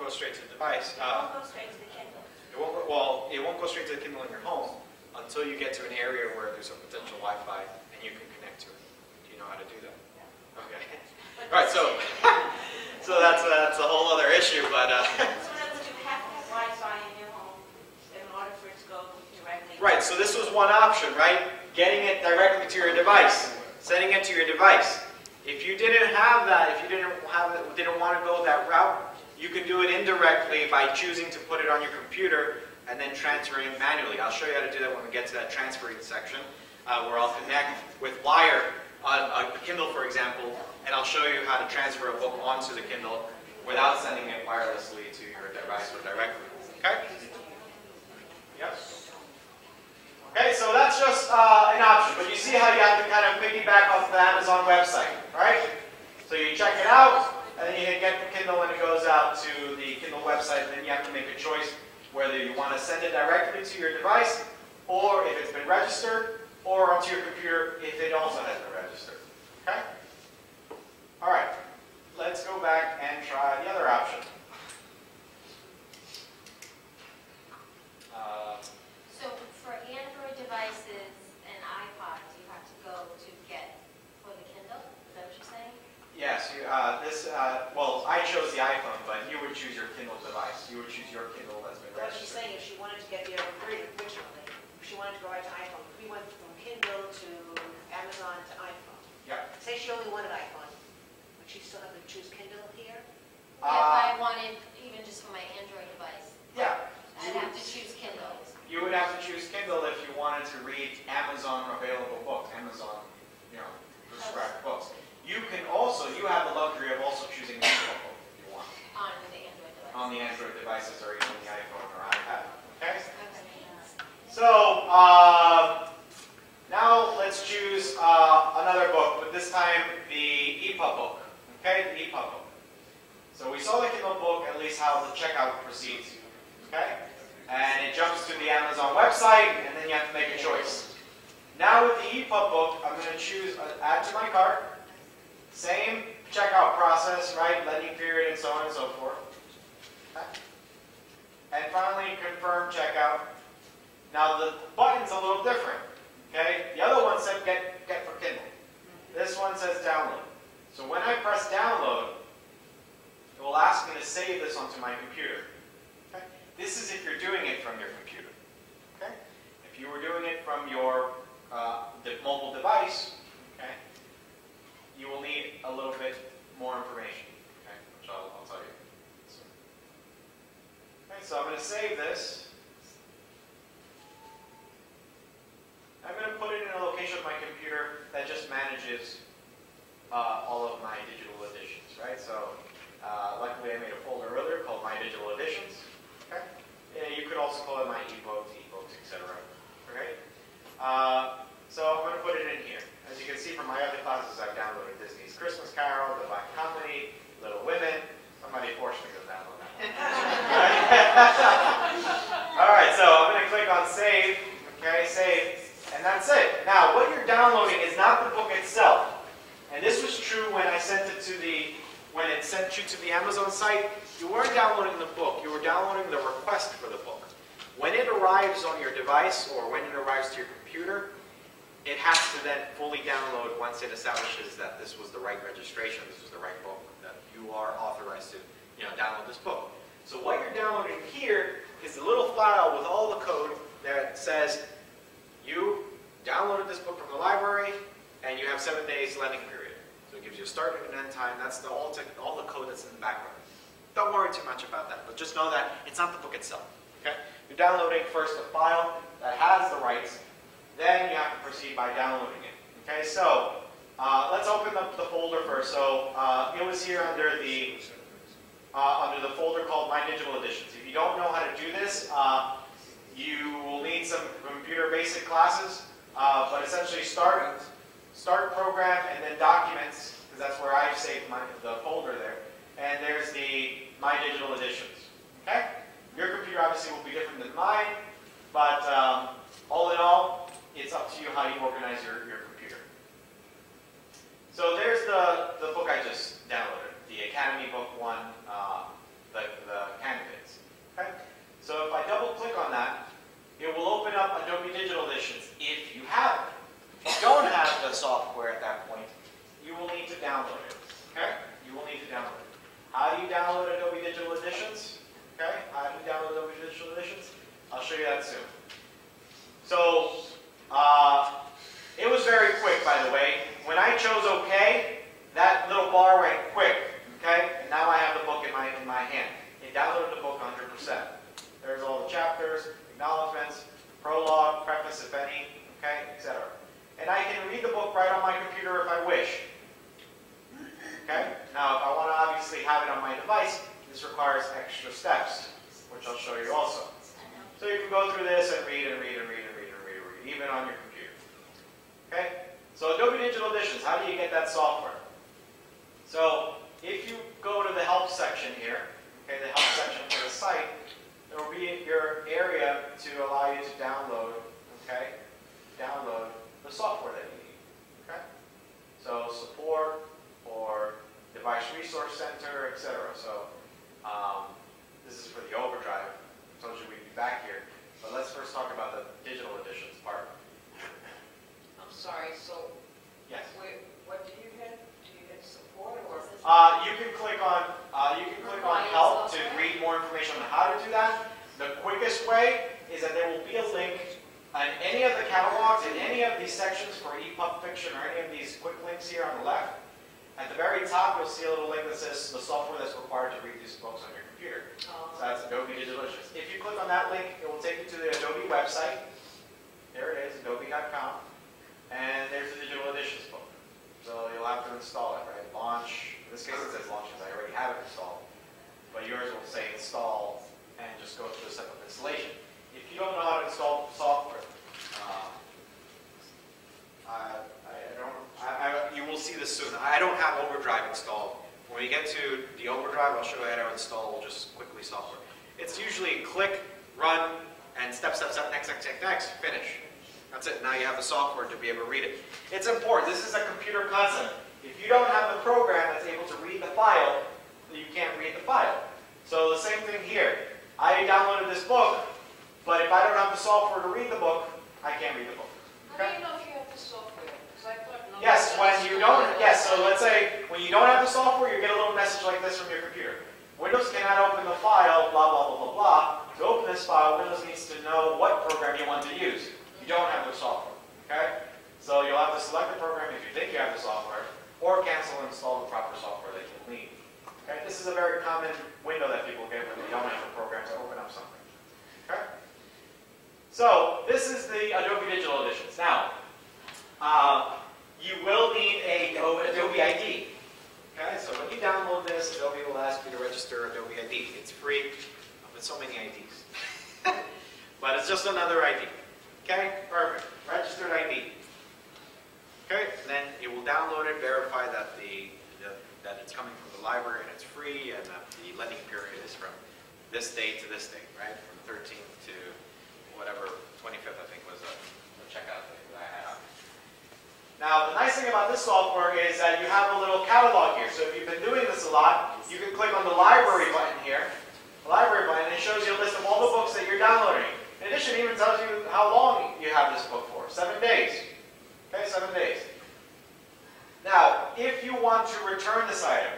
go straight to the device. It won't go straight to the Kindle. It won't go straight to the Kindle in your home until you get to an area where there's a potential Wi-Fi and you can connect to it. Do you know how to do that? Okay. All right. So that's a whole other issue, but. So in other words, you have to have Wi-Fi in your home in order for it to go directly. Right. So this was one option, right? Getting it directly to your device, sending it to your device. If you didn't have that, if you didn't want to go that route, you could do it indirectly by choosing to put it on your computer and then transferring it manually. I'll show you how to do that when we get to that transferring section, where I'll connect with wire on a Kindle, for example, and I'll show you how to transfer a book onto the Kindle without sending it wirelessly to your device or directly. Okay? Yep. Okay, so that's just an option, but you see how you have to kind of piggyback off the Amazon website, right? So you check it out, and then you get the Kindle and it goes out to the Kindle website, and then you have to make a choice whether you want to send it directly to your device, or if it's been registered, or onto your computer if it also has been registered. Okay? Alright, let's go back and try the other option. So for Android devices and iPods, you have to go to get for the Kindle? Is that what you're saying? Yes, well, I chose the iPhone, but you would choose your Kindle device. You would choose your Kindle that's been What she's registered. saying is she wanted to get the originally, if she wanted to go right to iPhone. We went from Kindle to Amazon to iPhone. Yeah. Say she only wanted iPhone. Would she still have to choose Kindle here? If I wanted, even just for my Android device, Yeah. I'd have to choose Kindle. You would have to choose Kindle if you wanted to read Amazon available books, Amazon, prescribed books. You can also, you have the luxury of also choosing an ebook if you want. On the Android device. On the Android devices or even the iPhone or iPad. Okay? Okay. So, now let's choose another book, but this time the EPUB book. Okay, the EPUB book. So we saw the Kindle book, at least how the checkout proceeds. Okay? And it jumps to the Amazon website, and then you have to make a choice. Now with the EPUB book, I'm going to choose add to my cart. Same checkout process, right? Letting period and so on and so forth. Okay. And finally, confirm checkout. Now the button's a little different. Okay? The other one said get for Kindle. This one says download. So when I press download, it will ask me to save this onto my computer. Okay? This is if you're doing it from your computer. Okay? If you were doing it from your mobile device, okay, you will need a little bit more information, okay, which I'll tell you. Okay, so I'm going to save this. I'm going to put it in a location of my computer that just manages all of my digital editions, right? So luckily I made a folder earlier called My Digital Editions. Okay? Yeah, you could also call it My eBooks, etc. Okay? So I'm going to put it in here. As you can see from my other classes, I've downloaded Disney's Christmas Carol, The Black Comedy, Little Women. Somebody forced me to download that one. All right, so I'm going to click on Save. Okay, Save. And that's it. Now, what you're downloading is not the book itself. And this was true when I sent it to when it sent you to the Amazon site. You weren't downloading the book. You were downloading the request for the book. When it arrives on your device or when it arrives to your computer, it has to then fully download once it establishes that this was the right registration, this was the right book, that you are authorized to download this book. So what you're downloading here is a little file with all the code that says you downloaded this book from the library and you have 7 days lending period. So it gives you a start and an end time. That's all the code that's in the background. Don't worry too much about that, but just know that it's not the book itself. Okay? You're downloading first a file that has the rights. Then you have to proceed by downloading it. Okay, so let's open up the folder first. So it was here under the folder called My Digital Editions. If you don't know how to do this, you will need some computer basic classes. But essentially, start program and then documents, because that's where I've saved the folder there. And there's the My Digital Editions. Okay, your computer obviously will be different than mine, but all in all, it's up to you how you organize your computer. So there's the book I just downloaded, the Academy Book 1, the download it. Okay? You will need to download it. How do you download Adobe Digital Editions? Okay? How do you download Adobe Digital Editions? I'll show you that soon. So, it was very quick, by the way. When I chose OK, that little bar went quick. Okay? And now I have the book in my hand. It downloaded the book 100%. There's all the chapters, acknowledgments, prologue, preface, if any, okay, etc. And I can read the book right on my computer if I wish. Okay? Now, if I want to obviously have it on my device, this requires extra steps, which I'll show you also. So you can go through this and read and read and read and read and read and read, even on your computer. Okay? So Adobe Digital Editions, how do you get that software? So if you go to the help section here, okay, the help section for the site, there will be your area to allow you to download, okay, download the software that you need. Okay? So support or device resource center, etc. So this is for the overdrive. I told you we'd be back here. But let's first talk about the digital editions part. I'm sorry, so Yes. what do you hit? Do you hit support or? You can click on help to read more information on how to do that. The quickest way is that there will be a link on any of the catalogs in any of these sections for EPUB Fiction or any of these quick links here on the left. At the very top, you'll see a little link that says the software that's required to read these books on your computer. So that's Adobe Digital Editions. If you click on that link, it will take you to the Adobe website. There it is, adobe.com. And there's the Digital Editions book. So you'll have to install it, right? Launch. In this case, it says launch because I already have it installed. But yours will say install and just go through a step of installation. If you don't know how to install software, you will see this soon. I don't have Overdrive installed. When we get to the Overdrive, I'll show you how to install just quickly software. It's usually click, run, and step, next, finish. That's it. Now you have the software to be able to read it. It's important. This is a computer concept. If you don't have the program that's able to read the file, you can't read the file. So the same thing here. I downloaded this book, but if I don't have the software to read the book, I can't read the book. How do you know if you have the software? Because I thought Yes, when you don't, yes, so let's say when you don't have the software, you get a little message like this from your computer. Windows cannot open the file, blah, blah, blah, blah, blah. To open this file, Windows needs to know what program you want to use. You don't have the software, okay? So you'll have to select the program if you think you have the software, or cancel and install the proper software that you'll need. Okay? This is a very common window that people get when they don't have a program to open up something. Okay? So this is the Adobe Digital Editions. Now, you will need a Adobe ID. Okay, so when you download this, Adobe will ask you to register Adobe ID. It's free, with so many IDs. But it's just another ID. Okay, perfect. Registered ID. Okay, and then you will download it, verify that that it's coming from the library and it's free, and that the lending period is from this date to this date, right? From 13th to whatever, 25th, I think was the checkout date that I had on. Now, the nice thing about this software is that you have a little catalog here. So if you've been doing this a lot, you can click on the library button here. The library button, and it shows you a list of all the books that you're downloading. In addition, it even tells you how long you have this book for. 7 days. Okay, 7 days. Now, if you want to return this item,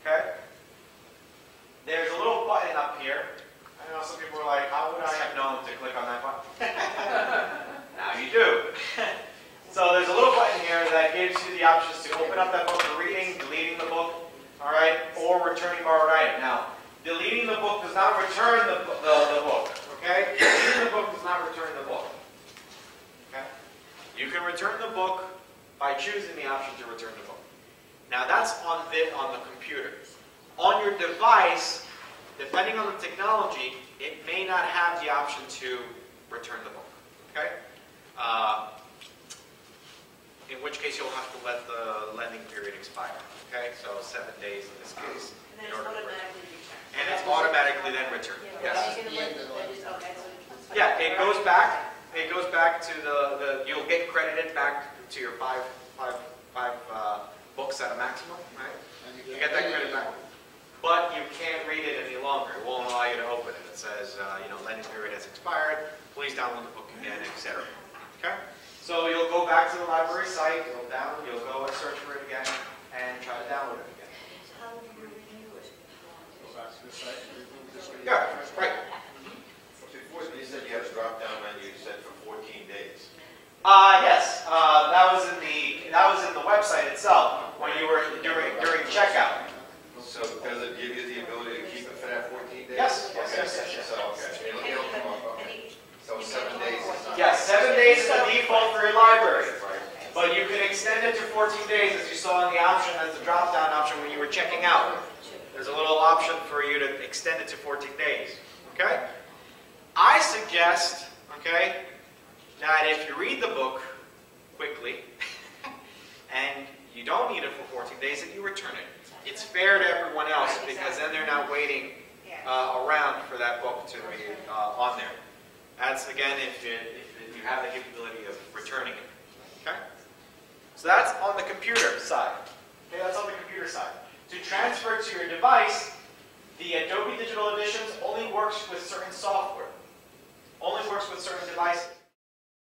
okay, there's a little button up here. I know some people are like, how would I have known to click on that button? Now you do. So there's a little button here that gives you the options to open up that book for reading, deleting the book, all right, or returning borrowed item. Now, deleting the book does not return the book, okay? Deleting the book does not return the book, okay? You can return the book by choosing the option to return the book. Now, that's on the computer. On your device, depending on the technology, it may not have the option to return the book, okay? In which case you'll have to let the lending period expire. Okay, so 7 days in this case. And then it's automatically returned. And it's automatically then returned. Yeah, Yes. Yeah, it goes back. It goes back to the. You'll get credited back to your five books at a maximum, right? You get that credit back. But you can't read it any longer. It won't allow you to open it. It says, lending period has expired. Please download the book again, etc. Okay. So you'll go back to the library site, you'll go and search for it again, and Yes, that was in the website itself when you were during checkout. So does it give you the ability to keep it for that 14 days? Yes, Okay. yes. So, okay. It'll come up, okay. So 7 days is not... Yes, 7 days is the default for your library. But you can extend it to 14 days, as you saw in the option, as the drop-down option when you were checking out. There's a little option for you to extend it to 14 days. Okay? I suggest, okay, that if you read the book quickly, and you don't need it for 14 days, that you return it. It's fair to everyone else, because then they're not waiting around for that book to be on there. That's, again, if you have the capability of returning it. Okay? So that's on the computer side. Okay, that's on the computer side. To transfer to your device, the Adobe Digital Editions only works with certain software. Only works with certain devices.